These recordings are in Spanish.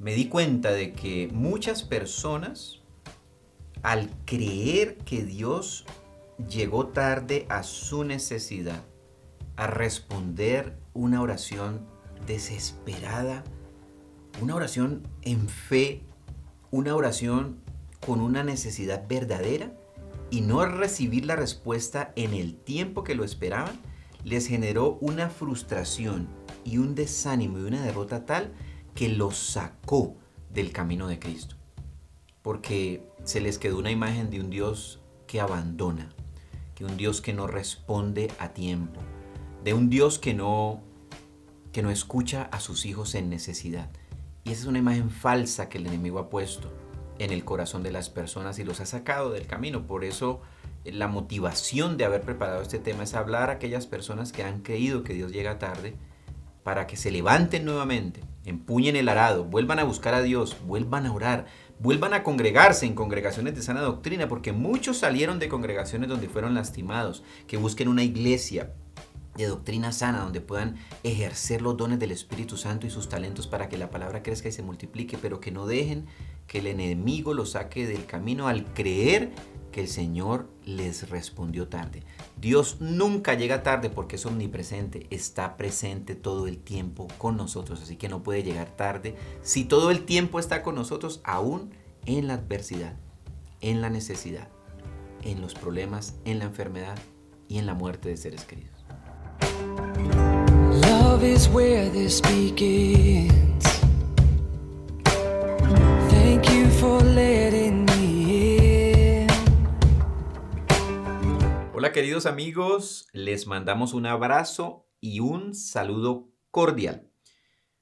me di cuenta de que muchas personas, al creer que Dios llegó tarde a su necesidad, a responder una oración desesperada, una oración en fe, una oración con una necesidad verdadera, y no recibir la respuesta en el tiempo que lo esperaban, les generó una frustración y un desánimo y una derrota tal que los sacó del camino de Cristo. Porque se les quedó una imagen de un Dios que abandona, de un Dios que no responde a tiempo, de un Dios que no escucha a sus hijos en necesidad. Y esa es una imagen falsa que el enemigo ha puesto en el corazón de las personas y los ha sacado del camino. Por eso la motivación de haber preparado este tema es hablar a aquellas personas que han creído que Dios llega tarde, para que se levanten nuevamente, empuñen el arado, vuelvan a buscar a Dios, vuelvan a orar, vuelvan a congregarse en congregaciones de sana doctrina, porque muchos salieron de congregaciones donde fueron lastimados, que busquen una iglesia de doctrina sana donde puedan ejercer los dones del Espíritu Santo y sus talentos para que la palabra crezca y se multiplique, pero que no dejen que el enemigo los saque del camino al creer que el Señor les respondió tarde. Dios nunca llega tarde porque es omnipresente, está presente todo el tiempo con nosotros, así que no puede llegar tarde si todo el tiempo está con nosotros, aún en la adversidad, en la necesidad, en los problemas, en la enfermedad y en la muerte de seres queridos. Love is where this begins. Thank you for letting me in. Hola queridos amigos, les mandamos un abrazo y un saludo cordial.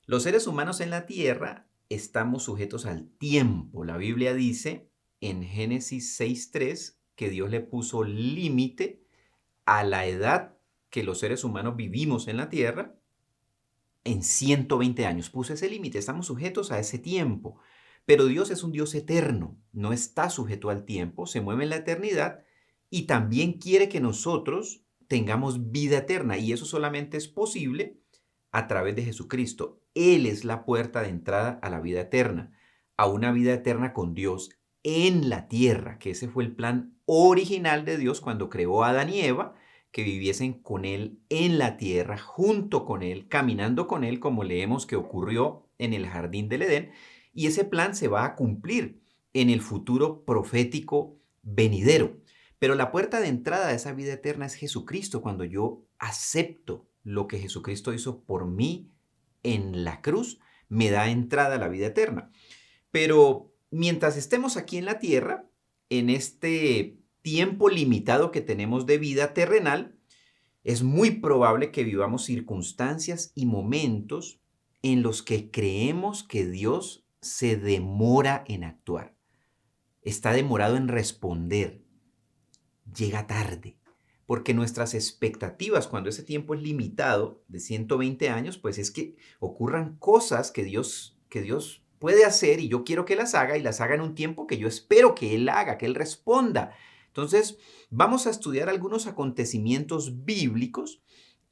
Los seres humanos en la tierra estamos sujetos al tiempo. La Biblia dice en Génesis 6:3 que Dios le puso límite a la edad que los seres humanos vivimos en la tierra. En 120 años puso ese límite, estamos sujetos a ese tiempo. Pero Dios es un Dios eterno, no está sujeto al tiempo, se mueve en la eternidad y también quiere que nosotros tengamos vida eterna, y eso solamente es posible a través de Jesucristo. Él es la puerta de entrada a la vida eterna, a una vida eterna con Dios en la tierra, que ese fue el plan original de Dios cuando creó a Adán y Eva, que viviesen con Él en la tierra, junto con Él, caminando con Él, como leemos que ocurrió en el jardín del Edén, y ese plan se va a cumplir en el futuro profético venidero. Pero la puerta de entrada a esa vida eterna es Jesucristo, cuando yo acepto lo que Jesucristo hizo por mí en la cruz, me da entrada a la vida eterna. Pero mientras estemos aquí en la tierra, en este tiempo limitado que tenemos de vida terrenal, es muy probable que vivamos circunstancias y momentos en los que creemos que Dios se demora en actuar, está demorado en responder, llega tarde, porque nuestras expectativas cuando ese tiempo es limitado de 120 años, pues es que ocurran cosas que Dios puede hacer, y yo quiero que las haga, y las haga en un tiempo que yo espero que Él haga, que Él responda. Entonces, vamos a estudiar algunos acontecimientos bíblicos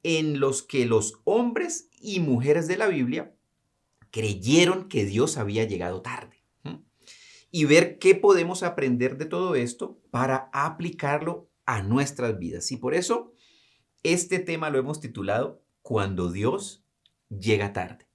en los que los hombres y mujeres de la Biblia creyeron que Dios había llegado tarde. Y ver qué podemos aprender de todo esto para aplicarlo a nuestras vidas. Y por eso este tema lo hemos titulado Cuando Dios llega tarde.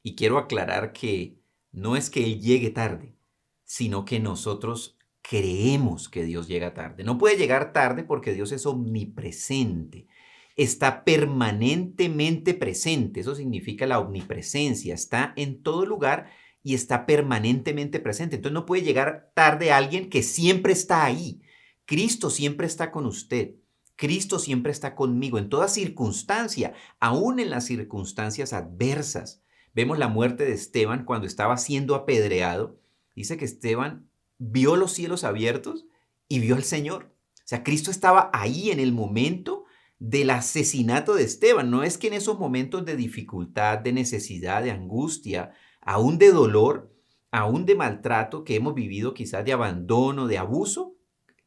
Y quiero aclarar que no es que Él llegue tarde, sino que nosotros creemos que Dios llega tarde. No puede llegar tarde porque Dios es omnipresente. Está permanentemente presente. Eso significa la omnipresencia. Está en todo lugar y está permanentemente presente. Entonces no puede llegar tarde alguien que siempre está ahí. Cristo siempre está con usted. Cristo siempre está conmigo en toda circunstancia, aún en las circunstancias adversas. Vemos la muerte de Esteban cuando estaba siendo apedreado. Dice que Esteban vio los cielos abiertos y vio al Señor. O sea, Cristo estaba ahí en el momento del asesinato de Esteban. No es que en esos momentos de dificultad, de necesidad, de angustia, aún de dolor, aún de maltrato que hemos vivido, quizás de abandono, de abuso,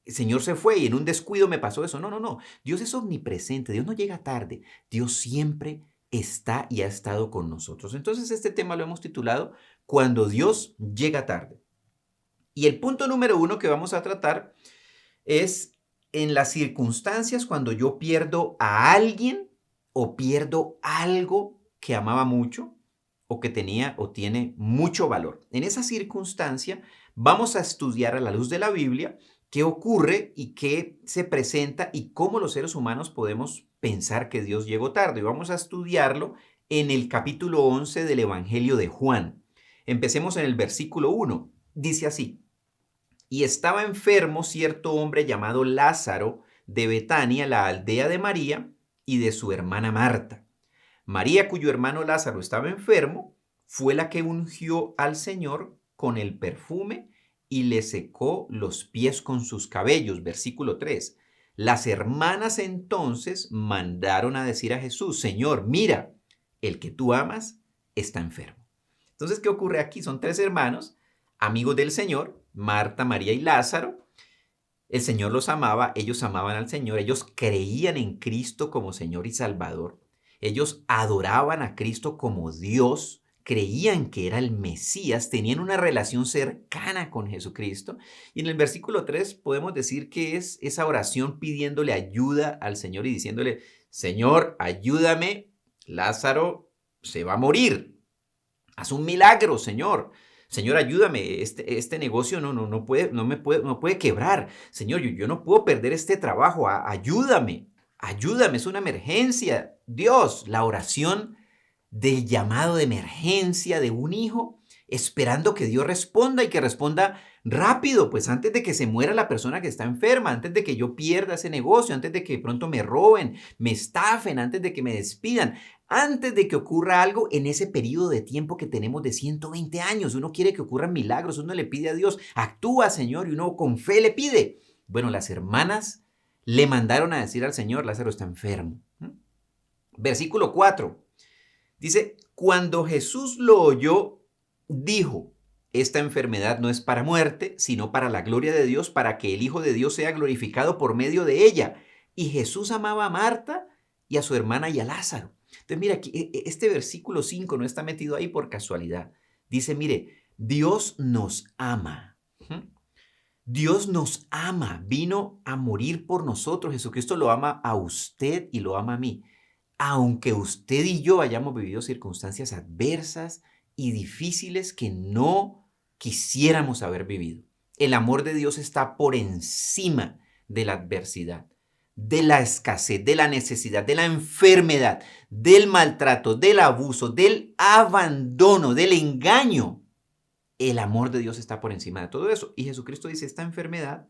el Señor se fue y en un descuido me pasó eso. No, no, no. Dios es omnipresente. Dios no llega tarde. Dios siempre está y ha estado con nosotros. Entonces este tema lo hemos titulado Cuando Dios llega tarde. Y el punto número 1 que vamos a tratar es en las circunstancias cuando yo pierdo a alguien o pierdo algo que amaba mucho o que tenía o tiene mucho valor. En esa circunstancia vamos a estudiar a la luz de la Biblia qué ocurre y qué se presenta y cómo los seres humanos podemos pensar que Dios llegó tarde. Y vamos a estudiarlo en el capítulo 11 del Evangelio de Juan. Empecemos en el versículo 1. Dice así: y estaba enfermo cierto hombre llamado Lázaro de Betania, la aldea de María y de su hermana Marta. María, cuyo hermano Lázaro estaba enfermo, fue la que ungió al Señor con el perfume y le secó los pies con sus cabellos. Versículo 3. Las hermanas entonces mandaron a decir a Jesús: Señor, mira, el que tú amas está enfermo. Entonces, ¿qué ocurre aquí? Son tres hermanos, amigos del Señor, Marta, María y Lázaro. El Señor los amaba, ellos amaban al Señor, ellos creían en Cristo como Señor y Salvador. Ellos adoraban a Cristo como Dios, creían que era el Mesías, tenían una relación cercana con Jesucristo. Y en el versículo 3 podemos decir que es esa oración pidiéndole ayuda al Señor y diciéndole: Señor, ayúdame, Lázaro se va a morir. Haz un milagro, Señor. Señor, ayúdame, este negocio no puede quebrar. Señor, yo no puedo perder este trabajo. Ayúdame, ayúdame, es una emergencia. Dios, la oración del llamado de emergencia de un hijo, esperando que Dios responda y que responda rápido, pues antes de que se muera la persona que está enferma, antes de que yo pierda ese negocio, antes de que de pronto me roben, me estafen, antes de que me despidan, antes de que ocurra algo en ese periodo de tiempo que tenemos de 120 años. Uno quiere que ocurran milagros, uno le pide a Dios: actúa, Señor, y uno con fe le pide. Bueno, las hermanas le mandaron a decir al Señor: Lázaro está enfermo. Versículo 4. Dice: cuando Jesús lo oyó, dijo: esta enfermedad no es para muerte, sino para la gloria de Dios, para que el Hijo de Dios sea glorificado por medio de ella. Y Jesús amaba a Marta y a su hermana y a Lázaro. Entonces, mira, aquí, este versículo 5 no está metido ahí por casualidad. Dice, mire, Dios nos ama. Dios nos ama, vino a morir por nosotros. Jesucristo lo ama a usted y lo ama a mí. Aunque usted y yo hayamos vivido circunstancias adversas y difíciles que no quisiéramos haber vivido, el amor de Dios está por encima de la adversidad, de la escasez, de la necesidad, de la enfermedad, del maltrato, del abuso, del abandono, del engaño. El amor de Dios está por encima de todo eso. Y Jesucristo dice: esta enfermedad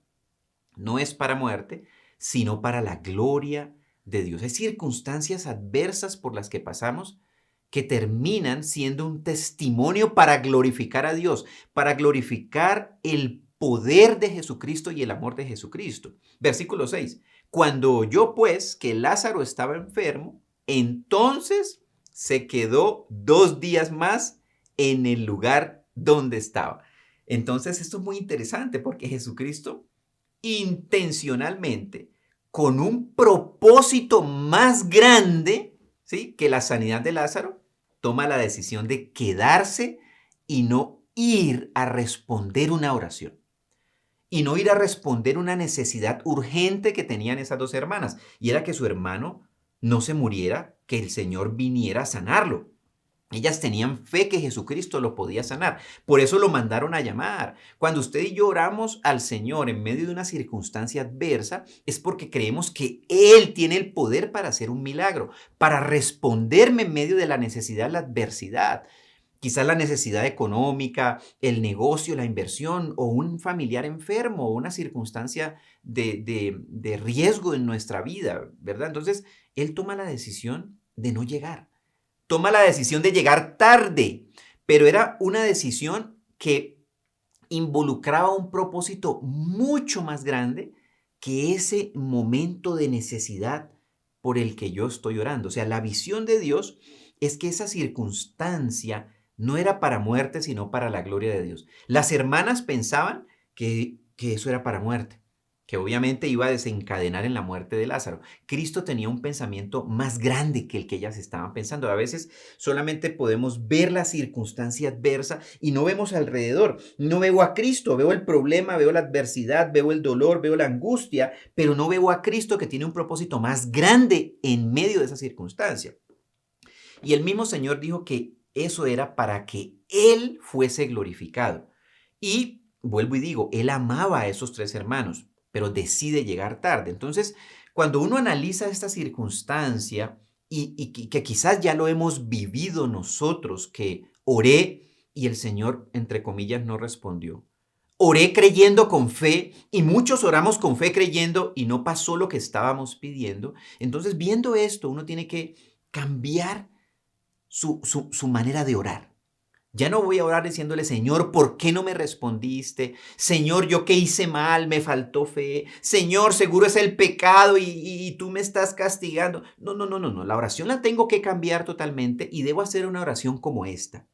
no es para muerte, sino para la gloria de Dios. Hay circunstancias adversas por las que pasamos que terminan siendo un testimonio para glorificar a Dios, para glorificar el poder de Jesucristo y el amor de Jesucristo. Versículo 6. Cuando oyó pues que Lázaro estaba enfermo, entonces se quedó 2 días más en el lugar donde estaba. Entonces esto es muy interesante porque Jesucristo intencionalmente, con un propósito más grande, ¿sí?, que la sanidad de Lázaro, toma la decisión de quedarse y no ir a responder una oración. Y no ir a responder una necesidad urgente que tenían esas dos hermanas. Y era que su hermano no se muriera, que el Señor viniera a sanarlo. Ellas tenían fe que Jesucristo lo podía sanar. Por eso lo mandaron a llamar. Cuando usted y yo oramos al Señor en medio de una circunstancia adversa, es porque creemos que Él tiene el poder para hacer un milagro, para responderme en medio de la necesidad, la adversidad. Quizás la necesidad económica, el negocio, la inversión o un familiar enfermo o una circunstancia de riesgo en nuestra vida, ¿verdad? Entonces, Él toma la decisión de no llegar. Toma la decisión de llegar tarde, pero era una decisión que involucraba un propósito mucho más grande que ese momento de necesidad por el que yo estoy orando. O sea, la visión de Dios es que esa circunstancia no era para muerte, sino para la gloria de Dios. Las hermanas pensaban que eso era para muerte. que obviamente iba a desencadenar en la muerte de Lázaro. Cristo tenía un pensamiento más grande que el que ellas estaban pensando. A veces solamente podemos ver la circunstancia adversa y no vemos alrededor. No veo a Cristo, veo el problema, veo la adversidad, veo el dolor, veo la angustia, pero no veo a Cristo que tiene un propósito más grande en medio de esa circunstancia. Y el mismo Señor dijo que eso era para que Él fuese glorificado. Y vuelvo y digo, Él amaba a esos tres hermanos, pero decide llegar tarde. Entonces, cuando uno analiza esta circunstancia que quizás ya lo hemos vivido nosotros, que oré y el Señor, entre comillas, no respondió. Oré creyendo con fe y muchos oramos con fe creyendo y no pasó lo que estábamos pidiendo. Entonces, viendo esto, uno tiene que cambiar su manera de orar. Ya no voy a orar diciéndole, Señor, ¿por qué no me respondiste? Señor, ¿yo qué hice mal? Me faltó fe. Señor, seguro es el pecado y tú me estás castigando. No, no, no, no, no. La oración la tengo que cambiar totalmente y debo hacer una oración como esta.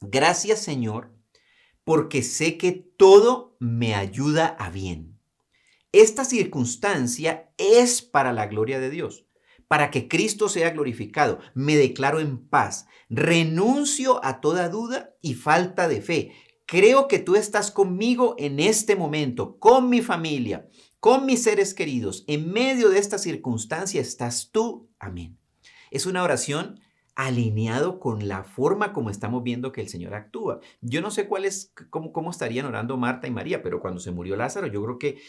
Gracias, Señor, porque sé que todo me ayuda a bien. Esta circunstancia es para la gloria de Dios, para que Cristo sea glorificado. Me declaro en paz, renuncio a toda duda y falta de fe. Creo que tú estás conmigo en este momento, con mi familia, con mis seres queridos. En medio de esta circunstancia estás tú. Amén. Es una oración alineado con la forma como estamos viendo que el Señor actúa. Yo no sé cómo estarían orando Marta y María, pero cuando se murió Lázaro, yo creo que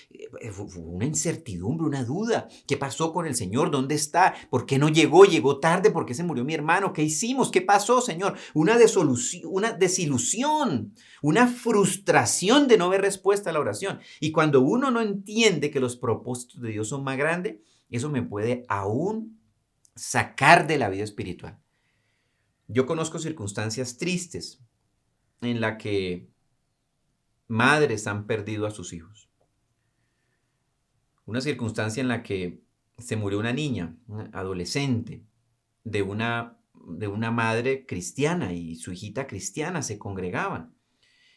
fue una incertidumbre, una duda. ¿Qué pasó con el Señor? ¿Dónde está? ¿Por qué no llegó? ¿Llegó tarde? ¿Por qué se murió mi hermano? ¿Qué hicimos? ¿Qué pasó, Señor? Una desilusión, una frustración de no ver respuesta a la oración. Y cuando uno no entiende que los propósitos de Dios son más grandes, eso me puede aún sacar de la vida espiritual. Yo conozco circunstancias tristes en las que madres han perdido a sus hijos. Una circunstancia en la que se murió una niña, una adolescente, de una madre cristiana y su hijita cristiana se congregaban.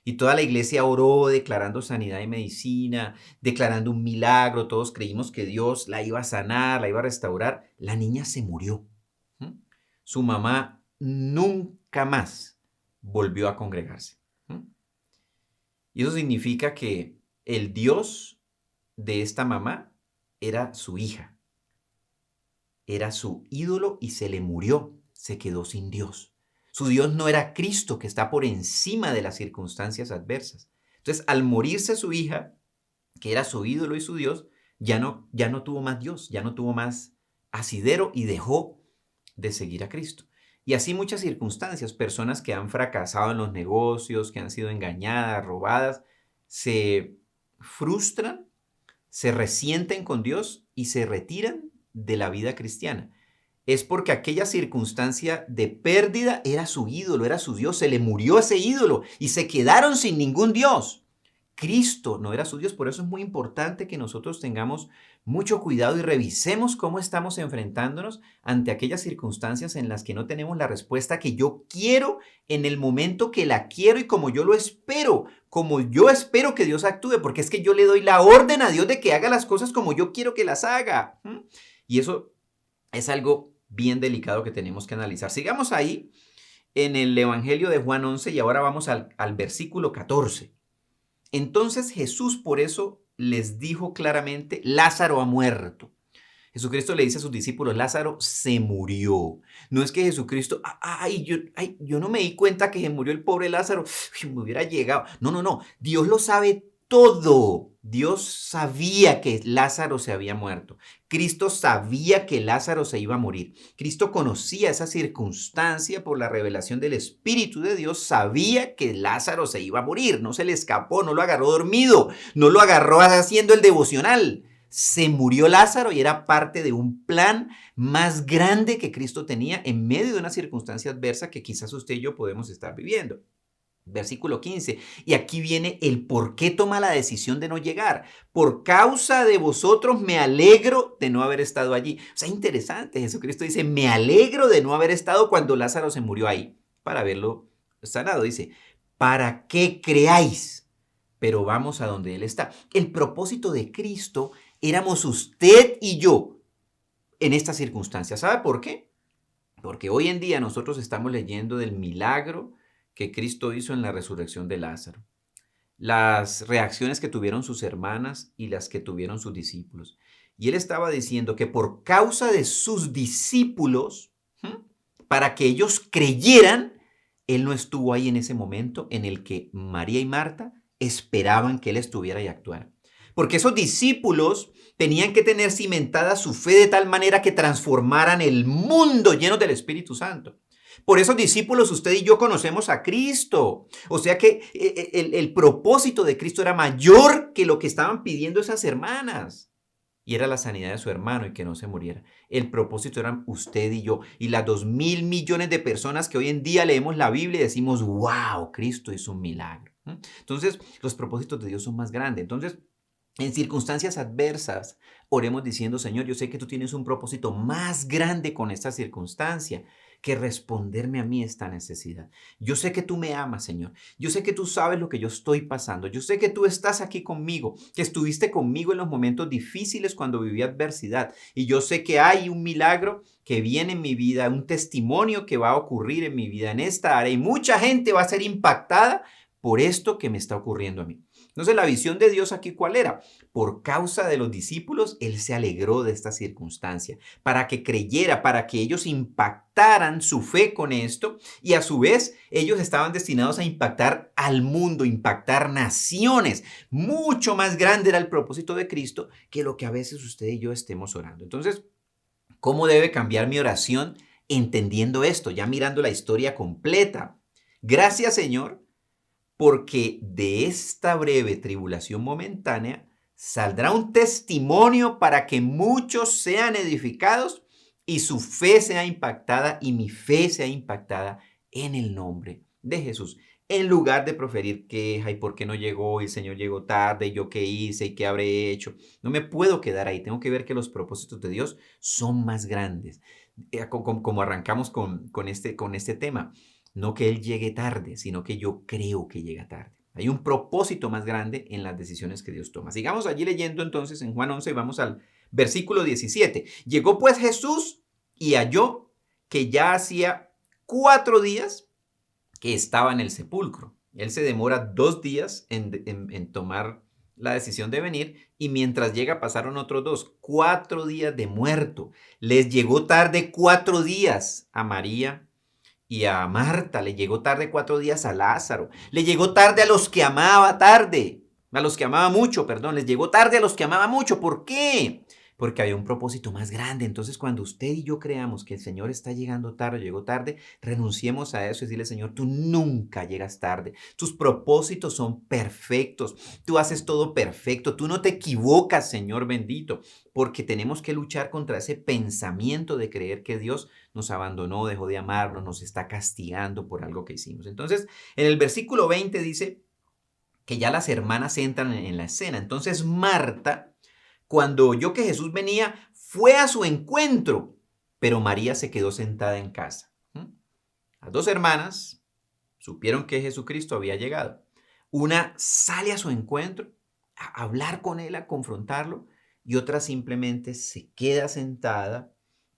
Y toda la iglesia oró declarando sanidad y medicina, declarando un milagro. Todos creímos que Dios la iba a sanar, la iba a restaurar. La niña se murió. Su mamá nunca más volvió a congregarse. Y eso significa que el Dios de esta mamá era su hija. Era su ídolo y se le murió. Se quedó sin Dios. Su Dios no era Cristo, que está por encima de las circunstancias adversas. Entonces, al morirse su hija, que era su ídolo y su Dios, ya no tuvo más Dios, ya no tuvo más asidero y dejó de seguir a Cristo. Y así muchas circunstancias, personas que han fracasado en los negocios, que han sido engañadas, robadas, se frustran, se resienten con Dios y se retiran de la vida cristiana. Es porque aquella circunstancia de pérdida era su ídolo, era su Dios, se le murió ese ídolo y se quedaron sin ningún Dios. Cristo no era su Dios, por eso es muy importante que nosotros tengamos mucho cuidado y revisemos cómo estamos enfrentándonos ante aquellas circunstancias en las que no tenemos la respuesta que yo quiero en el momento que la quiero y como yo espero que Dios actúe, porque es que yo le doy la orden a Dios de que haga las cosas como yo quiero que las haga. Y eso es algo bien delicado que tenemos que analizar. Sigamos ahí en el Evangelio de Juan 11 y ahora vamos al versículo 14. Entonces Jesús por eso les dijo claramente, Lázaro ha muerto. Jesucristo le dice a sus discípulos, Lázaro se murió. No es que Jesucristo, yo no me di cuenta que se murió el pobre Lázaro, me hubiera llegado. No, no, no, Dios lo sabe todo. Dios sabía que Lázaro se había muerto. Cristo sabía que Lázaro se iba a morir. Cristo conocía esa circunstancia por la revelación del Espíritu de Dios. Sabía que Lázaro se iba a morir. No se le escapó, no lo agarró dormido, no lo agarró haciendo el devocional. Se murió Lázaro y era parte de un plan más grande que Cristo tenía en medio de una circunstancia adversa que quizás usted y yo podemos estar viviendo. Versículo 15. Y aquí viene el por qué toma la decisión de no llegar. Por causa de vosotros me alegro de no haber estado allí. O sea, interesante. Jesucristo dice, me alegro de no haber estado cuando Lázaro se murió ahí para verlo sanado. Dice, para que creáis. pero vamos a donde Él está. El propósito de Cristo éramos usted y yo en esta circunstancia. ¿Sabe por qué? Porque hoy en día nosotros estamos leyendo del milagro que Cristo hizo en la resurrección de Lázaro, las reacciones que tuvieron sus hermanas y las que tuvieron sus discípulos. Y Él estaba diciendo que por causa de sus discípulos, para que ellos creyeran, Él no estuvo ahí en ese momento en el que María y Marta esperaban que Él estuviera y actuara. Porque esos discípulos tenían que tener cimentada su fe de tal manera que transformaran el mundo lleno del Espíritu Santo. Por esos discípulos usted y yo conocemos a Cristo. O sea que el propósito de Cristo era mayor que lo que estaban pidiendo esas hermanas. Y era la sanidad de su hermano y que no se muriera. El propósito eran usted y yo. Y las 2.000 millones de personas que hoy en día leemos la Biblia y decimos, wow, Cristo hizo un milagro. Entonces, los propósitos de Dios son más grandes. Entonces, en circunstancias adversas, oremos diciendo, Señor, yo sé que tú tienes un propósito más grande con esta circunstancia que responderme a mí esta necesidad. Yo sé que tú me amas, Señor. Yo sé que tú sabes lo que yo estoy pasando. Yo sé que tú estás aquí conmigo, que estuviste conmigo en los momentos difíciles cuando viví adversidad. Y yo sé que hay un milagro que viene en mi vida, un testimonio que va a ocurrir en mi vida en esta área y mucha gente va a ser impactada por esto que me está ocurriendo a mí. Entonces, la visión de Dios aquí, ¿cuál era? Por causa de los discípulos, Él se alegró de esta circunstancia, para que creyera, para que ellos impactaran su fe con esto, y a su vez, ellos estaban destinados a impactar al mundo, impactar naciones. Mucho más grande era el propósito de Cristo que lo que a veces usted y yo estemos orando. Entonces, ¿cómo debe cambiar mi oración entendiendo esto, ya mirando la historia completa? Gracias, Señor, porque de esta breve tribulación momentánea saldrá un testimonio para que muchos sean edificados y su fe sea impactada y mi fe sea impactada en el nombre de Jesús. En lugar de proferir queja y por qué no llegó y el Señor llegó tarde y yo qué hice y qué habré hecho. No me puedo quedar ahí. Tengo que ver que los propósitos de Dios son más grandes. Como arrancamos con este tema. No que Él llegue tarde, sino que yo creo que llega tarde. Hay un propósito más grande en las decisiones que Dios toma. Sigamos allí leyendo entonces en Juan 11 y vamos al versículo 17. Llegó pues Jesús y halló que ya hacía 4 días que estaba en el sepulcro. Él se demora 2 días en tomar la decisión de venir y mientras llega pasaron otros 2, 4 días de muerto. Les llegó tarde 4 días a María y a Marta, le llegó tarde 4 días a Lázaro, le llegó tarde a los que amaba a los que amaba mucho, perdón, les llegó tarde a los que amaba mucho. ¿Por qué? Porque había un propósito más grande. Entonces, cuando usted y yo creamos que el Señor está llegando tarde, llegó tarde, renunciemos a eso y decirle, Señor, tú nunca llegas tarde. Tus propósitos son perfectos. Tú haces todo perfecto. Tú no te equivocas, Señor bendito, porque tenemos que luchar contra ese pensamiento de creer que Dios nos abandonó, dejó de amarnos, nos está castigando por algo que hicimos. Entonces, en el versículo 20 dice que ya las hermanas entran en la escena. Entonces, Marta, cuando oyó que Jesús venía, fue a su encuentro, pero María se quedó sentada en casa. Las 2 hermanas supieron que Jesucristo había llegado. Una sale a su encuentro, a hablar con él, a confrontarlo, y otra simplemente se queda sentada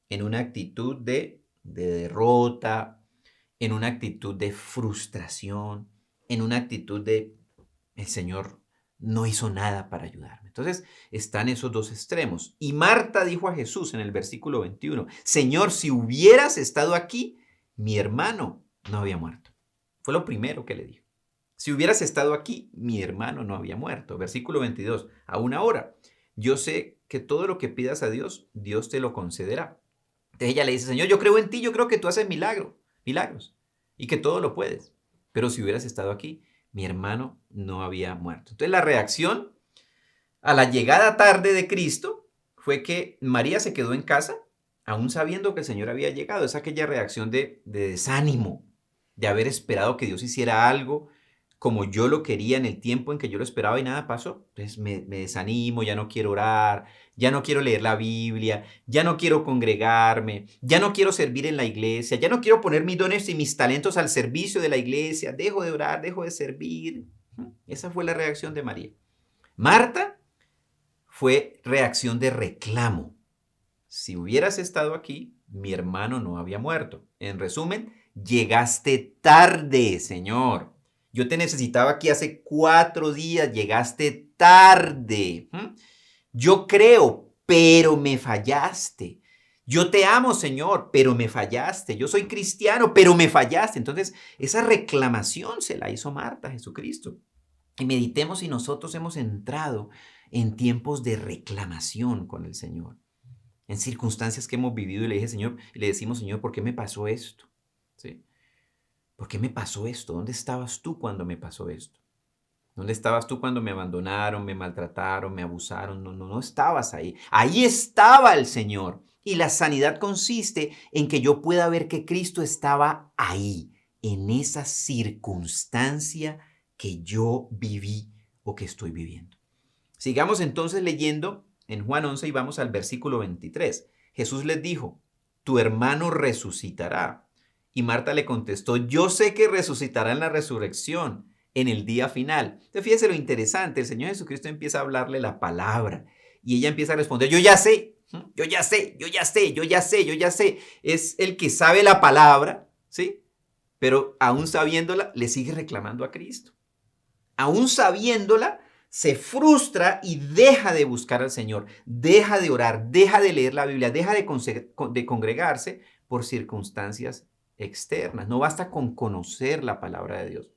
en una actitud de derrota, en una actitud de frustración, en una actitud de el Señor no hizo nada para ayudarme. Entonces están esos 2 extremos. Y Marta dijo a Jesús en el versículo 21, Señor, si hubieras estado aquí, mi hermano no había muerto. Fue lo primero que le dijo. Si hubieras estado aquí, mi hermano no había muerto. Versículo 22, aún ahora, yo sé que todo lo que pidas a Dios, Dios te lo concederá. Entonces ella le dice, Señor, yo creo en ti, yo creo que tú haces milagros y que todo lo puedes. Pero si hubieras estado aquí, mi hermano no había muerto. Entonces la reacción a la llegada tarde de Cristo fue que María se quedó en casa, aún sabiendo que el Señor había llegado. Es aquella reacción de desánimo, de haber esperado que Dios hiciera algo como yo lo quería en el tiempo en que yo lo esperaba y nada pasó. Entonces me desanimo, ya no quiero orar, ya no quiero leer la Biblia, ya no quiero congregarme, ya no quiero servir en la iglesia, ya no quiero poner mis dones y mis talentos al servicio de la iglesia, dejo de orar, dejo de servir. Esa fue la reacción de María. Marta fue reacción de reclamo. Si hubieras estado aquí, mi hermano no había muerto. En resumen, llegaste tarde, Señor. Yo te necesitaba aquí hace 4 días, llegaste tarde. Yo creo, pero me fallaste. Yo te amo, Señor, pero me fallaste. Yo soy cristiano, pero me fallaste. Entonces, esa reclamación se la hizo Marta a Jesucristo. Y meditemos si nosotros hemos entrado en tiempos de reclamación con el Señor, en circunstancias que hemos vivido y le dije, Señor, y le decimos, Señor, ¿por qué me pasó esto? ¿Sí? ¿Por qué me pasó esto? ¿Dónde estabas tú cuando me pasó esto? ¿Dónde estabas tú cuando me abandonaron, me maltrataron, me abusaron? No estabas ahí. Ahí estaba el Señor. Y la sanidad consiste en que yo pueda ver que Cristo estaba ahí, en esa circunstancia que yo viví o que estoy viviendo. Sigamos entonces leyendo en Juan 11 y vamos al versículo 23. Jesús les dijo, tu hermano resucitará. Y Marta le contestó, yo sé que resucitará en la resurrección, en el día final. Entonces fíjese lo interesante, el Señor Jesucristo empieza a hablarle la palabra y ella empieza a responder, yo ya sé, yo ya sé, yo ya sé, yo ya sé, yo ya sé. Es el que sabe la palabra, ¿sí? Pero aún sabiéndola, le sigue reclamando a Cristo. Aún sabiéndola, se frustra y deja de buscar al Señor, deja de orar, deja de leer la Biblia, deja de congregarse por circunstancias externas. No basta con conocer la palabra de Dios.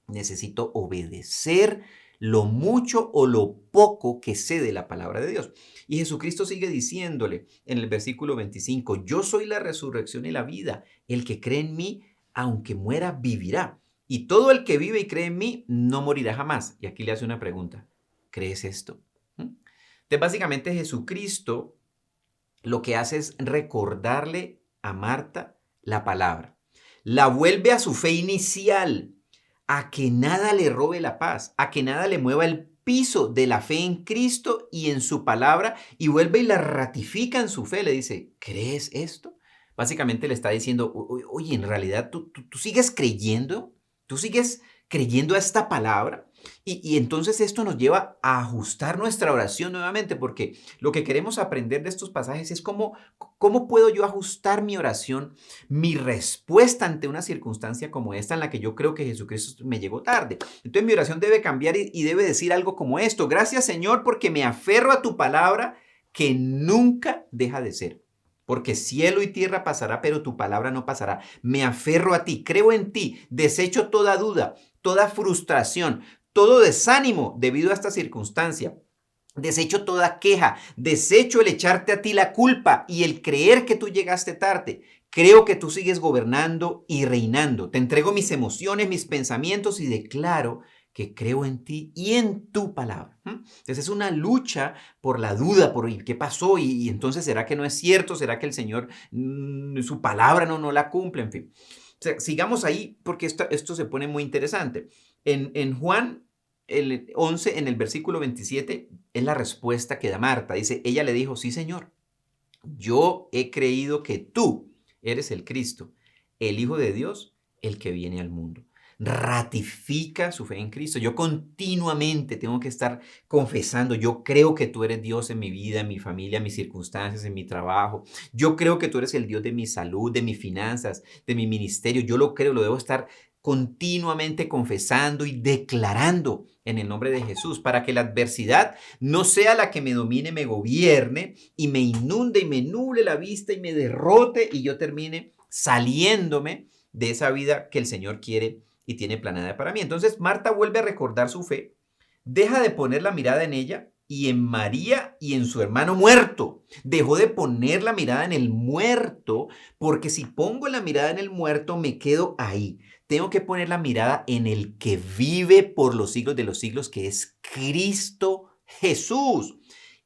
Necesito obedecer lo mucho o lo poco que sé de la palabra de Dios. Y Jesucristo sigue diciéndole en el versículo 25, yo soy la resurrección y la vida. El que cree en mí, aunque muera, vivirá. Y todo el que vive y cree en mí, no morirá jamás. Y aquí le hace una pregunta. ¿Crees esto? Entonces, básicamente Jesucristo lo que hace es recordarle a Marta la palabra. La vuelve a su fe inicial, a que nada le robe la paz, a que nada le mueva el piso de la fe en Cristo y en su palabra, y vuelve y la ratifica en su fe. Le dice, ¿crees esto? Básicamente le está diciendo, oye, en realidad tú sigues creyendo, tú sigues creyendo a esta palabra. Y entonces esto nos lleva a ajustar nuestra oración nuevamente, porque lo que queremos aprender de estos pasajes es cómo puedo yo ajustar mi oración, mi respuesta ante una circunstancia como esta en la que yo creo que Jesucristo me llegó tarde. Entonces mi oración debe cambiar y debe decir algo como esto. Gracias, Señor, porque me aferro a tu palabra que nunca deja de ser. Porque cielo y tierra pasará, pero tu palabra no pasará. Me aferro a ti, creo en ti, desecho toda duda, toda frustración, todo desánimo debido a esta circunstancia. Desecho toda queja, desecho el echarte a ti la culpa y el creer que tú llegaste tarde. Creo que tú sigues gobernando y reinando. Te entrego mis emociones, mis pensamientos y declaro que creo en ti y en tu palabra. Entonces es una lucha por la duda, por qué pasó y entonces ¿será que no es cierto? ¿Será que el Señor su palabra no la cumple? En fin, o sea, sigamos ahí porque esto se pone muy interesante. En Juan el 11, en el versículo 27, es la respuesta que da Marta. Dice, ella le dijo, sí, Señor, yo he creído que tú eres el Cristo, el Hijo de Dios, el que viene al mundo. Ratifica su fe en Cristo. Yo continuamente tengo que estar confesando, yo creo que tú eres Dios en mi vida, en mi familia, en mis circunstancias, en mi trabajo. Yo creo que tú eres el Dios de mi salud, de mis finanzas, de mi ministerio. Yo lo creo, lo debo estar continuamente confesando y declarando en el nombre de Jesús para que la adversidad no sea la que me domine, me gobierne y me inunde y me nuble la vista y me derrote y yo termine saliéndome de esa vida que el Señor quiere y tiene planeada para mí. Entonces Marta vuelve a recordar su fe, deja de poner la mirada en ella y en María y en su hermano muerto. Dejó de poner la mirada en el muerto, porque si pongo la mirada en el muerto me quedo ahí. Tengo que poner la mirada en el que vive por los siglos de los siglos, que es Cristo Jesús.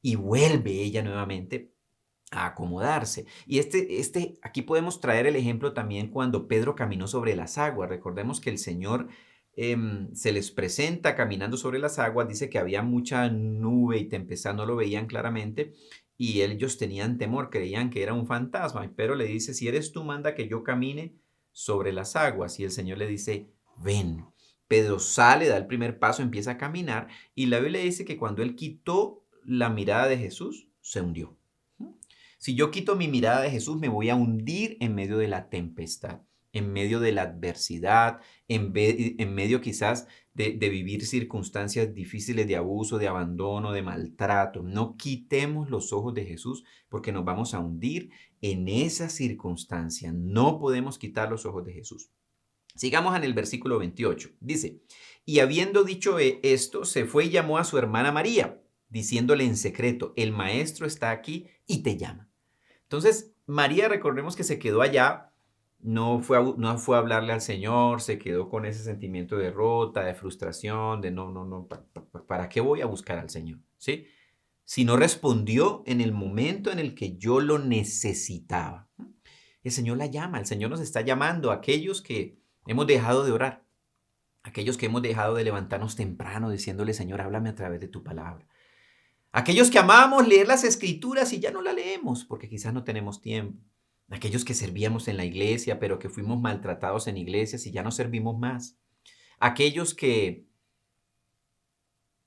Y vuelve ella nuevamente a acomodarse. Y aquí podemos traer el ejemplo también cuando Pedro caminó sobre las aguas. Recordemos que el Señor se les presenta caminando sobre las aguas, dice que había mucha nube y tempestad, no lo veían claramente y ellos tenían temor, creían que era un fantasma. Pero le dice, si eres tú, manda que yo camine sobre las aguas. Y el Señor le dice, ven. Pedro sale, da el primer paso, empieza a caminar y la Biblia dice que cuando él quitó la mirada de Jesús, se hundió. Si yo quito mi mirada de Jesús, me voy a hundir en medio de la tempestad, en medio de la adversidad, en medio quizás de vivir circunstancias difíciles de abuso, de abandono, de maltrato. No quitemos los ojos de Jesús porque nos vamos a hundir en esa circunstancia. No podemos quitar los ojos de Jesús. Sigamos en el versículo 28. Dice, y habiendo dicho esto, se fue y llamó a su hermana María, diciéndole en secreto, el maestro está aquí y te llama. Entonces, María, recordemos que se quedó allá, no fue a hablarle al Señor, se quedó con ese sentimiento de derrota, de frustración, de no, ¿para qué voy a buscar al Señor? ¿Sí? Si no respondió en el momento en el que yo lo necesitaba. El Señor la llama, el Señor nos está llamando a aquellos que hemos dejado de orar, aquellos que hemos dejado de levantarnos temprano diciéndole, Señor, háblame a través de tu palabra. Aquellos que amábamos leer las escrituras y ya no la leemos porque quizás no tenemos tiempo. Aquellos que servíamos en la iglesia pero que fuimos maltratados en iglesias y ya no servimos más. Aquellos que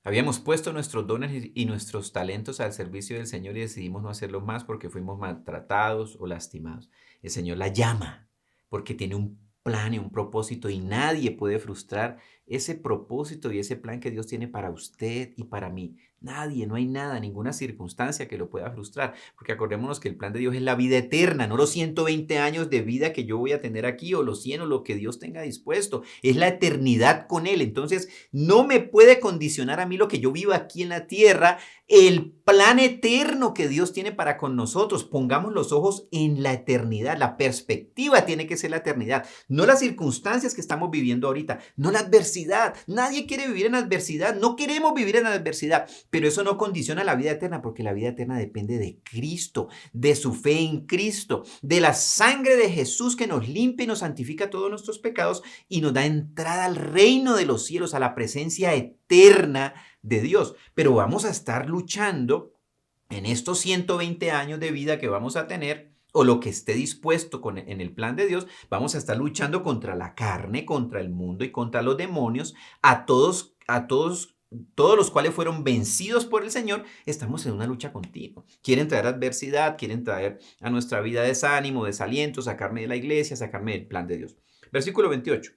habíamos puesto nuestros dones y nuestros talentos al servicio del Señor y decidimos no hacerlo más porque fuimos maltratados o lastimados. El Señor la llama porque tiene un plan y un propósito y nadie puede frustrar ese propósito y ese plan que Dios tiene para usted y para mí. Nadie, no hay nada, ninguna circunstancia que lo pueda frustrar, porque acordémonos que el plan de Dios es la vida eterna, no los 120 años de vida que yo voy a tener aquí o los 100 o lo que Dios tenga dispuesto, es la eternidad con Él. Entonces, no me puede condicionar a mí lo que yo vivo aquí en la tierra, el plan eterno que Dios tiene para con nosotros. Pongamos los ojos en la eternidad, la perspectiva tiene que ser la eternidad, no las circunstancias que estamos viviendo ahorita, no la adversidad. Nadie quiere vivir en adversidad, no queremos vivir en adversidad. Pero eso no condiciona la vida eterna porque la vida eterna depende de Cristo, de su fe en Cristo, de la sangre de Jesús que nos limpia y nos santifica todos nuestros pecados y nos da entrada al reino de los cielos, a la presencia eterna de Dios. Pero vamos a estar luchando en estos 120 años de vida que vamos a tener o lo que esté dispuesto en el plan de Dios, vamos a estar luchando contra la carne, contra el mundo y contra los demonios, todos los cuales fueron vencidos por el Señor. Estamos en una lucha continua. Quieren traer adversidad, quieren traer a nuestra vida desánimo, desaliento, sacarme de la iglesia, sacarme del plan de Dios. Versículo 28.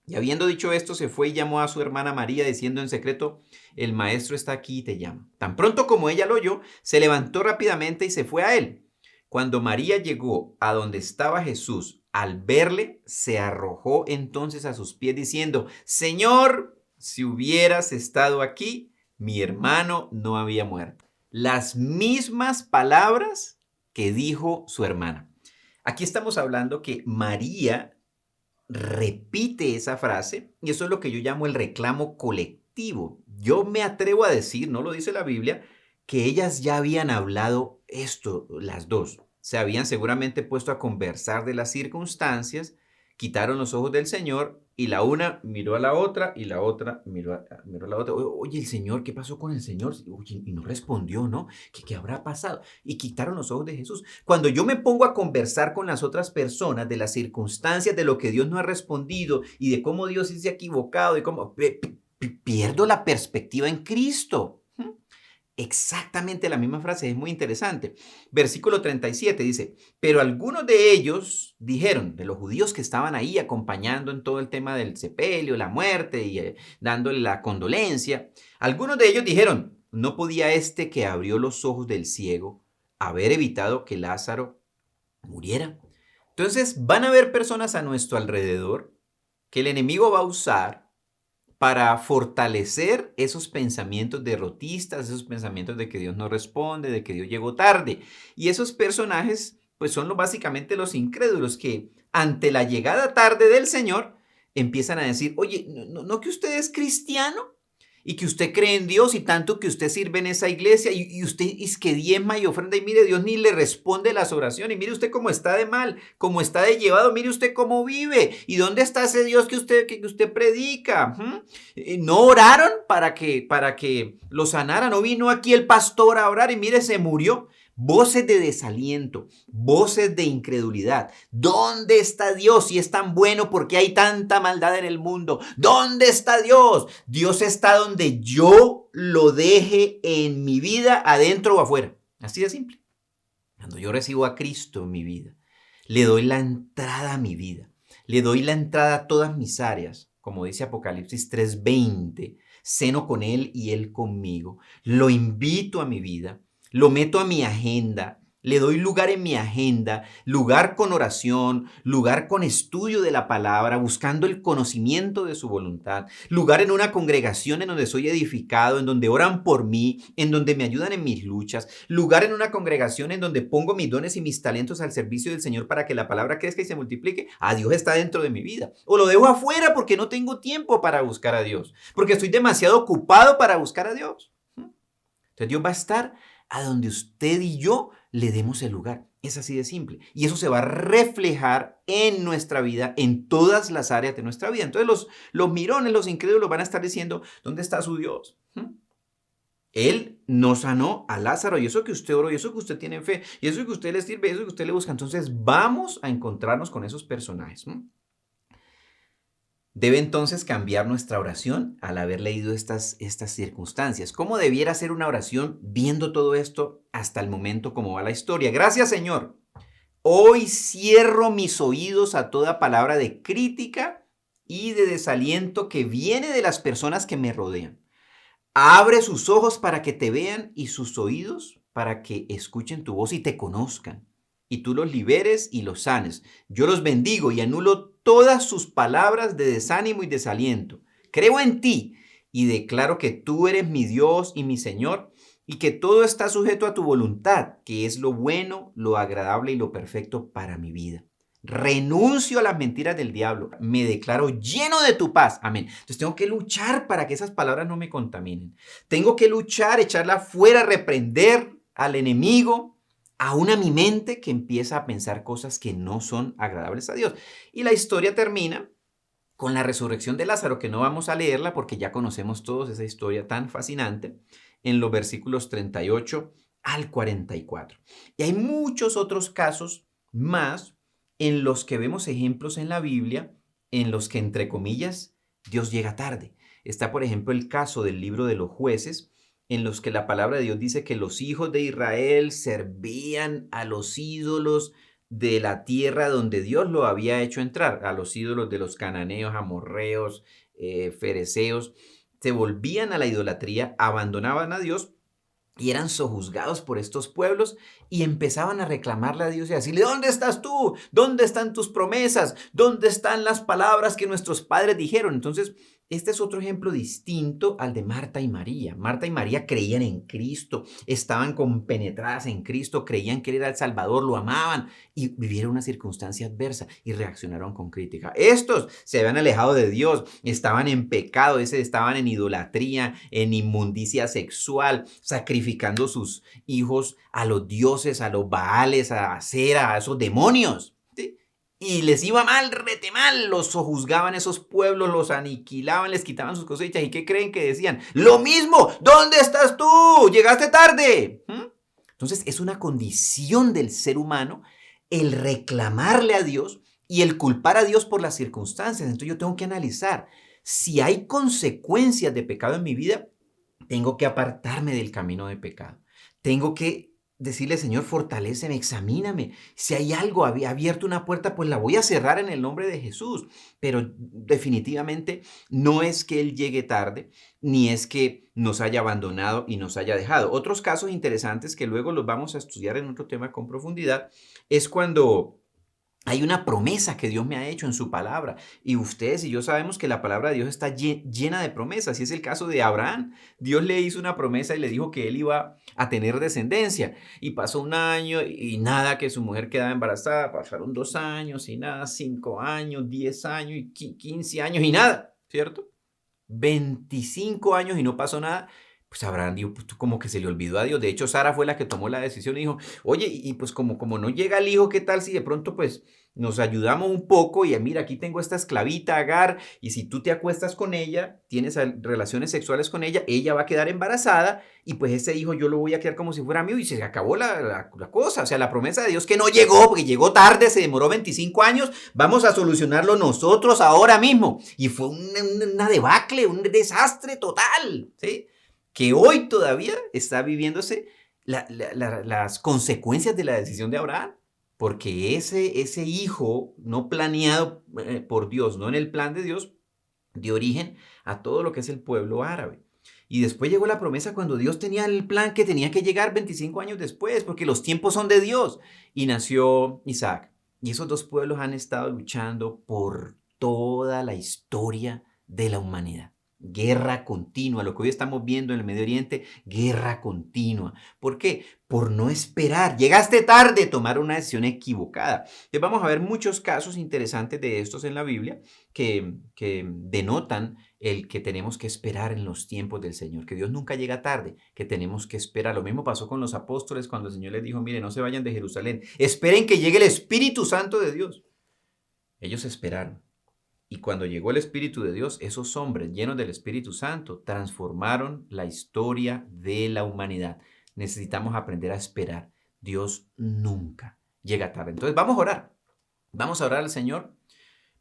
Y habiendo dicho esto, se fue y llamó a su hermana María, diciendo en secreto, el maestro está aquí y te llama. Tan pronto como ella lo oyó, se levantó rápidamente y se fue a él. Cuando María llegó a donde estaba Jesús, al verle, se arrojó entonces a sus pies diciendo, Señor, si hubieras estado aquí, mi hermano no había muerto. Las mismas palabras que dijo su hermana. Aquí estamos hablando que María repite esa frase y eso es lo que yo llamo el reclamo colectivo. Yo me atrevo a decir, no lo dice la Biblia, que ellas ya habían hablado esto, las dos. Se habían seguramente puesto a conversar de las circunstancias, quitaron los ojos del Señor y la una miró a la otra y la otra miró a la otra. Oye, el Señor, ¿qué pasó con el Señor? Oye, y no respondió, ¿no? ¿Qué habrá pasado? Y quitaron los ojos de Jesús. Cuando yo me pongo a conversar con las otras personas de las circunstancias, de lo que Dios no ha respondido y de cómo Dios se ha equivocado y cómo pierdo la perspectiva en Cristo. Exactamente la misma frase, es muy interesante. Versículo 37 dice, pero algunos de ellos dijeron, de los judíos que estaban ahí acompañando en todo el tema del sepelio, la muerte y dándole la condolencia, algunos de ellos dijeron, ¿no podía este que abrió los ojos del ciego haber evitado que Lázaro muriera? Entonces van a haber personas a nuestro alrededor que el enemigo va a usar para fortalecer esos pensamientos derrotistas, esos pensamientos de que Dios no responde, de que Dios llegó tarde. Y esos personajes, pues son básicamente los incrédulos que ante la llegada tarde del Señor empiezan a decir, oye, ¿no que usted es cristiano? Y que usted cree en Dios y tanto que usted sirve en esa iglesia y usted es que diezma y ofrenda y mire, Dios ni le responde las oraciones. Y mire usted cómo está de mal, cómo está de llevado, mire usted cómo vive y dónde está ese Dios que usted predica. ¿No oraron para que lo sanara? ¿No vino aquí el pastor a orar y mire, se murió? voces de desaliento, voces de incredulidad. ¿Dónde está Dios si es tan bueno? ¿Por qué hay tanta maldad en el mundo? ¿Dónde está Dios? Dios está donde yo lo deje en mi vida, adentro o afuera. Así de simple. Cuando yo recibo a Cristo en mi vida, le doy la entrada a mi vida, le doy la entrada a todas mis áreas, como dice Apocalipsis 3:20, ceno con Él y Él conmigo, lo invito a mi vida, lo meto a mi agenda, le doy lugar en mi agenda, lugar con oración, lugar con estudio de la palabra, buscando el conocimiento de su voluntad, lugar en una congregación en donde soy edificado, en donde oran por mí, en donde me ayudan en mis luchas, lugar en una congregación en donde pongo mis dones y mis talentos al servicio del Señor para que la palabra crezca y se multiplique. A Dios está dentro de mi vida. O lo dejo afuera porque no tengo tiempo para buscar a Dios, porque estoy demasiado ocupado para buscar a Dios. Entonces Dios va a estar a donde usted y yo le demos el lugar. Es así de simple. Y eso se va a reflejar en nuestra vida, en todas las áreas de nuestra vida. Entonces los mirones, los incrédulos van a estar diciendo, ¿dónde está su Dios? Él no sanó a Lázaro, y eso que usted oró, y eso que usted tiene fe, y eso que usted le sirve, y eso que usted le busca. Entonces vamos a encontrarnos con esos personajes. Debe entonces cambiar nuestra oración al haber leído estas circunstancias. ¿Cómo debiera ser una oración viendo todo esto hasta el momento como va la historia? Gracias, Señor. Hoy cierro mis oídos a toda palabra de crítica y de desaliento que viene de las personas que me rodean. Abre sus ojos para que te vean y sus oídos para que escuchen tu voz y te conozcan. Y tú los liberes y los sanes. Yo los bendigo y anulo todas sus palabras de desánimo y desaliento. Creo en ti y declaro que tú eres mi Dios y mi Señor y que todo está sujeto a tu voluntad, que es lo bueno, lo agradable y lo perfecto para mi vida. Renuncio a las mentiras del diablo. Me declaro lleno de tu paz. Amén. Entonces tengo que luchar para que esas palabras no me contaminen. Tengo que luchar, echarla fuera, reprender al enemigo, aún a mi mente que empieza a pensar cosas que no son agradables a Dios. Y la historia termina con la resurrección de Lázaro, que no vamos a leerla porque ya conocemos todos esa historia tan fascinante, en los versículos 38 al 44. Y hay muchos otros casos más en los que vemos ejemplos en la Biblia, en los que, entre comillas, Dios llega tarde. Está, por ejemplo, el caso del libro de los jueces, en los que la palabra de Dios dice que los hijos de Israel servían a los ídolos de la tierra donde Dios lo había hecho entrar, a los ídolos de los cananeos, amorreos, fereceos, se volvían a la idolatría, abandonaban a Dios y eran sojuzgados por estos pueblos y empezaban a reclamarle a Dios y a decirle, ¿dónde estás tú? ¿Dónde están tus promesas? ¿Dónde están las palabras que nuestros padres dijeron? Entonces, este es otro ejemplo distinto al de Marta y María. Marta y María creían en Cristo, estaban compenetradas en Cristo, creían que Él era el Salvador, lo amaban y vivieron una circunstancia adversa y reaccionaron con crítica. Estos se habían alejado de Dios, estaban en pecado, estaban en idolatría, en inmundicia sexual, sacrificando sus hijos a los dioses, a los baales, a Acera, a esos demonios. Y les iba mal, rete mal, los sojuzgaban esos pueblos, los aniquilaban, les quitaban sus cosechas. ¿Y qué creen que decían? Lo mismo, ¿dónde estás tú? Llegaste tarde. Entonces es una condición del ser humano el reclamarle a Dios y el culpar a Dios por las circunstancias. Entonces yo tengo que analizar si hay consecuencias de pecado en mi vida, tengo que apartarme del camino de pecado. Tengo que decirle, Señor, fortaléceme, examíname. Si hay algo, había abierto una puerta, pues la voy a cerrar en el nombre de Jesús. Pero definitivamente no es que Él llegue tarde, ni es que nos haya abandonado y nos haya dejado. Otros casos interesantes que luego los vamos a estudiar en otro tema con profundidad es cuando hay una promesa que Dios me ha hecho en su palabra y ustedes y yo sabemos que la palabra de Dios está llena de promesas y es el caso de Abraham. Dios le hizo una promesa y le dijo que él iba a tener descendencia y pasó un año y nada, que su mujer quedaba embarazada, pasaron 2 años y nada, 5 años, 10 años y 15 años y nada, ¿cierto? 25 años y no pasó nada, Pues Abraham dijo, pues, como que se le olvidó a Dios. De hecho, Sara fue la que tomó la decisión y dijo, oye, y pues como no llega el hijo, ¿qué tal si de pronto pues nos ayudamos un poco? Y mira, aquí tengo esta esclavita, Agar, y si tú te acuestas con ella, tienes relaciones sexuales con ella va a quedar embarazada y pues ese hijo yo lo voy a criar como si fuera mío y se acabó la cosa. O sea, la promesa de Dios que no llegó, porque llegó tarde, se demoró 25 años, vamos a solucionarlo nosotros ahora mismo. Y fue una debacle, un desastre total, ¿sí? Que hoy todavía está viviéndose las consecuencias de la decisión de Abraham. Porque ese hijo no planeado por Dios, no en el plan de Dios, dio origen a todo lo que es el pueblo árabe. Y después llegó la promesa cuando Dios tenía el plan que tenía que llegar 25 años después, porque los tiempos son de Dios. Y nació Isaac. Y esos dos pueblos han estado luchando por toda la historia de la humanidad. Guerra continua, lo que hoy estamos viendo en el Medio Oriente, guerra continua. ¿Por qué? Por no esperar. Llegaste tarde a tomar una decisión equivocada. Entonces vamos a ver muchos casos interesantes de estos en la Biblia que denotan el que tenemos que esperar en los tiempos del Señor, que Dios nunca llega tarde, que tenemos que esperar. Lo mismo pasó con los apóstoles cuando el Señor les dijo, mire, no se vayan de Jerusalén, esperen que llegue el Espíritu Santo de Dios. Ellos esperaron. Y cuando llegó el Espíritu de Dios, esos hombres llenos del Espíritu Santo transformaron la historia de la humanidad. Necesitamos aprender a esperar. Dios nunca llega tarde. Entonces vamos a orar. Vamos a orar al Señor.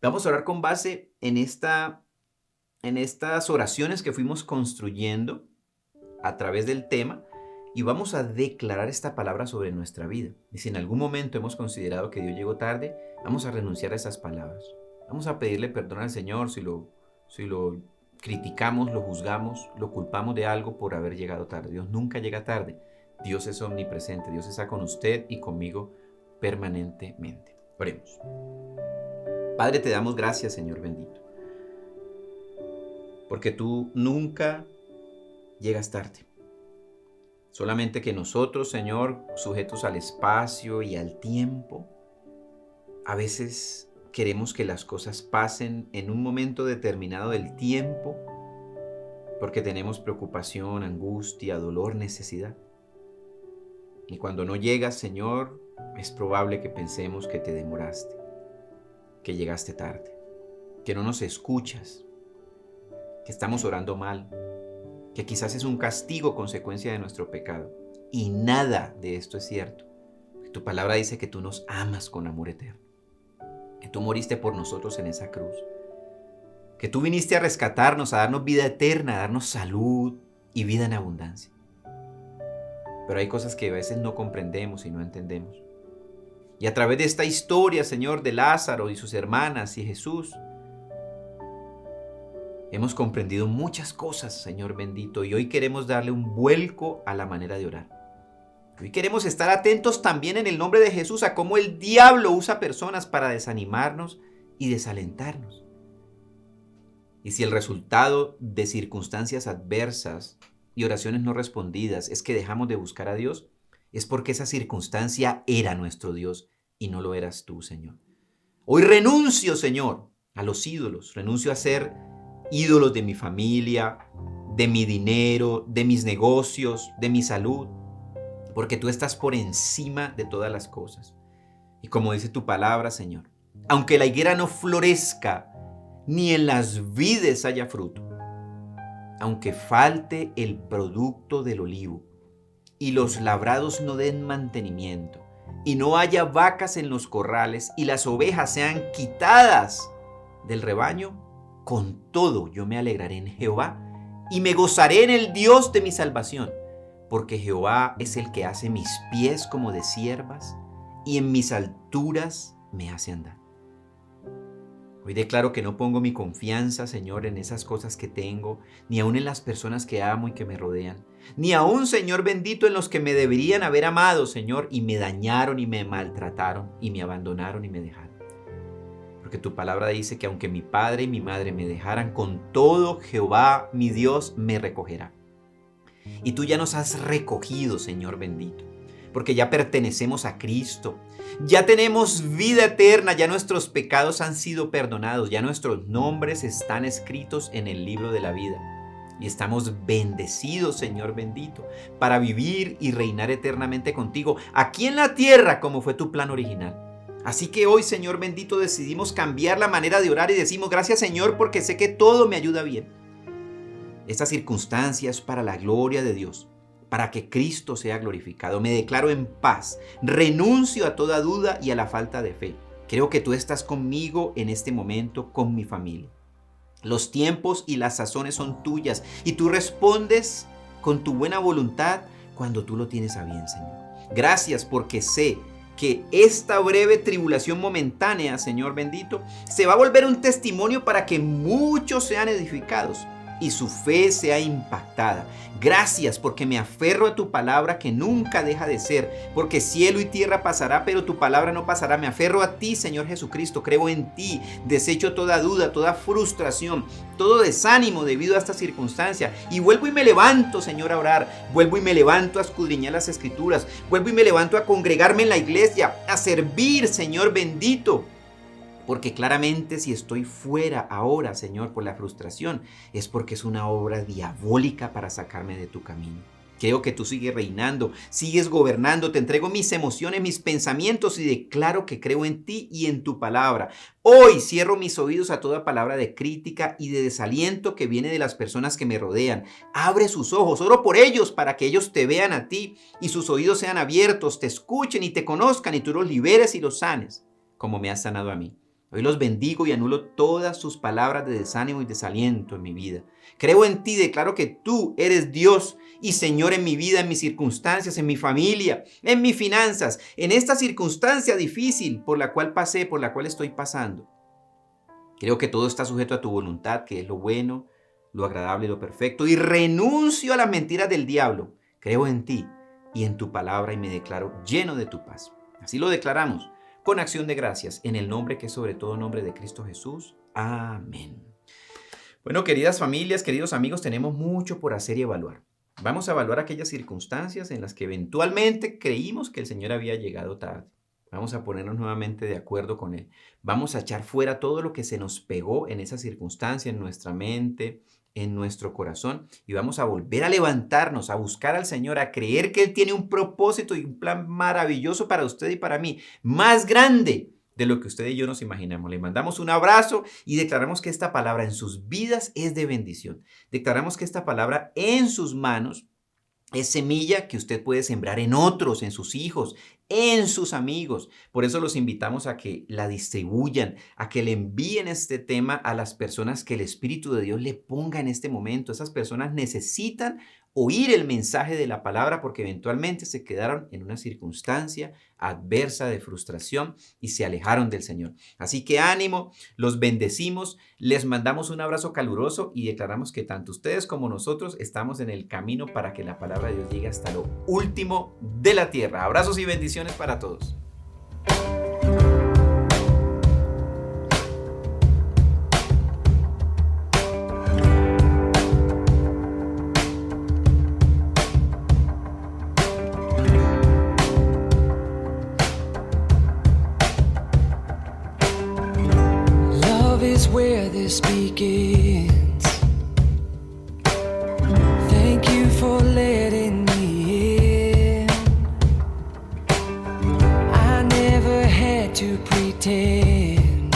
Vamos a orar con base en estas oraciones que fuimos construyendo a través del tema y vamos a declarar esta palabra sobre nuestra vida. Y si en algún momento hemos considerado que Dios llegó tarde, vamos a renunciar a esas palabras. Vamos a pedirle perdón al Señor si lo criticamos, lo juzgamos, lo culpamos de algo por haber llegado tarde. Dios nunca llega tarde. Dios es omnipresente. Dios está con usted y conmigo permanentemente. Oremos. Padre, te damos gracias, Señor bendito, porque tú nunca llegas tarde. Solamente que nosotros, Señor, sujetos al espacio y al tiempo, a veces queremos que las cosas pasen en un momento determinado del tiempo porque tenemos preocupación, angustia, dolor, necesidad. Y cuando no llegas, Señor, es probable que pensemos que te demoraste, que llegaste tarde, que no nos escuchas, que estamos orando mal, que quizás es un castigo consecuencia de nuestro pecado. Y nada de esto es cierto. Tu palabra dice que tú nos amas con amor eterno, que tú moriste por nosotros en esa cruz, que tú viniste a rescatarnos, a darnos vida eterna, a darnos salud y vida en abundancia. Pero hay cosas que a veces no comprendemos y no entendemos. Y a través de esta historia, Señor, de Lázaro y sus hermanas y Jesús, hemos comprendido muchas cosas, Señor bendito, y hoy queremos darle un vuelco a la manera de orar. Hoy queremos estar atentos también en el nombre de Jesús a cómo el diablo usa personas para desanimarnos y desalentarnos. Y si el resultado de circunstancias adversas y oraciones no respondidas es que dejamos de buscar a Dios, es porque esa circunstancia era nuestro Dios y no lo eras tú, Señor. Hoy renuncio, Señor, a los ídolos. Renuncio a ser ídolos de mi familia, de mi dinero, de mis negocios, de mi salud, porque tú estás por encima de todas las cosas. Y como dice tu palabra, Señor, aunque la higuera no florezca, ni en las vides haya fruto, aunque falte el producto del olivo, y los labrados no den mantenimiento, y no haya vacas en los corrales, y las ovejas sean quitadas del rebaño, con todo yo me alegraré en Jehová, y me gozaré en el Dios de mi salvación, porque Jehová es el que hace mis pies como de ciervas, y en mis alturas me hace andar. Hoy declaro que no pongo mi confianza, Señor, en esas cosas que tengo, ni aun en las personas que amo y que me rodean, ni aun, Señor bendito, en los que me deberían haber amado, Señor, y me dañaron y me maltrataron y me abandonaron y me dejaron. Porque tu palabra dice que aunque mi padre y mi madre me dejaran, con todo Jehová, mi Dios, me recogerá. Y tú ya nos has recogido, Señor bendito, porque ya pertenecemos a Cristo. Ya tenemos vida eterna, ya nuestros pecados han sido perdonados, ya nuestros nombres están escritos en el libro de la vida. y estamos bendecidos, Señor bendito, para vivir y reinar eternamente contigo, aquí en la tierra como fue tu plan original. Así que hoy, Señor bendito, decidimos cambiar la manera de orar y decimos gracias, Señor, porque sé que todo me ayuda bien. Esta circunstancia es para la gloria de Dios, para que Cristo sea glorificado. Me declaro en paz, renuncio a toda duda y a la falta de fe. Creo que tú estás conmigo en este momento, con mi familia. Los tiempos y las sazones son tuyas y tú respondes con tu buena voluntad cuando tú lo tienes a bien, Señor. Gracias porque sé que esta breve tribulación momentánea, Señor bendito, se va a volver un testimonio para que muchos sean edificados y su fe sea impactada. Gracias porque me aferro a tu palabra que nunca deja de ser, porque cielo y tierra pasará, pero tu palabra no pasará. Me aferro a ti, Señor Jesucristo, creo en ti, desecho toda duda, toda frustración, todo desánimo debido a esta circunstancia y vuelvo y me levanto, Señor, a orar, vuelvo y me levanto a escudriñar las escrituras, vuelvo y me levanto a congregarme en la iglesia, a servir, Señor bendito. Porque claramente si estoy fuera ahora, Señor, por la frustración, es porque es una obra diabólica para sacarme de tu camino. Creo que tú sigues reinando, sigues gobernando, te entrego mis emociones, mis pensamientos y declaro que creo en ti y en tu palabra. Hoy cierro mis oídos a toda palabra de crítica y de desaliento que viene de las personas que me rodean. Abre sus ojos, oro por ellos para que ellos te vean a ti y sus oídos sean abiertos, te escuchen y te conozcan y tú los liberes y los sanes, como me has sanado a mí. Hoy los bendigo y anulo todas sus palabras de desánimo y desaliento en mi vida. Creo en ti, declaro que tú eres Dios y Señor en mi vida, en mis circunstancias, en mi familia, en mis finanzas, en esta circunstancia difícil por la cual pasé, por la cual estoy pasando. Creo que todo está sujeto a tu voluntad, que es lo bueno, lo agradable y lo perfecto. Y renuncio a las mentiras del diablo. Creo en ti y en tu palabra y me declaro lleno de tu paz. Así lo declaramos. Con acción de gracias, en el nombre que es sobre todo nombre de Cristo Jesús. Amén. Bueno, queridas familias, queridos amigos, tenemos mucho por hacer y evaluar. Vamos a evaluar aquellas circunstancias en las que eventualmente creímos que el Señor había llegado tarde. Vamos a ponernos nuevamente de acuerdo con Él. Vamos a echar fuera todo lo que se nos pegó en esa circunstancia, en nuestra mente, en nuestro corazón, y vamos a volver a levantarnos, a buscar al Señor, a creer que Él tiene un propósito y un plan maravilloso para usted y para mí, más grande de lo que usted y yo nos imaginamos. Le mandamos un abrazo y declaramos que esta palabra en sus vidas es de bendición. Declaramos que esta palabra en sus manos es semilla que usted puede sembrar en otros, en sus hijos, en sus amigos. Por eso los invitamos a que la distribuyan, a que le envíen este tema a las personas que el Espíritu de Dios le ponga en este momento. Esas personas necesitan oír el mensaje de la palabra porque eventualmente se quedaron en una circunstancia adversa de frustración y se alejaron del Señor. Así que ánimo, los bendecimos, les mandamos un abrazo caluroso y declaramos que tanto ustedes como nosotros estamos en el camino para que la palabra de Dios llegue hasta lo último de la tierra. Abrazos y bendiciones para todos. Where this begins. Thank you for letting me in. I never had to pretend.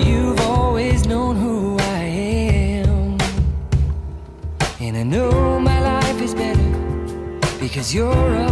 You've always known who I am, and I know my life is better because you're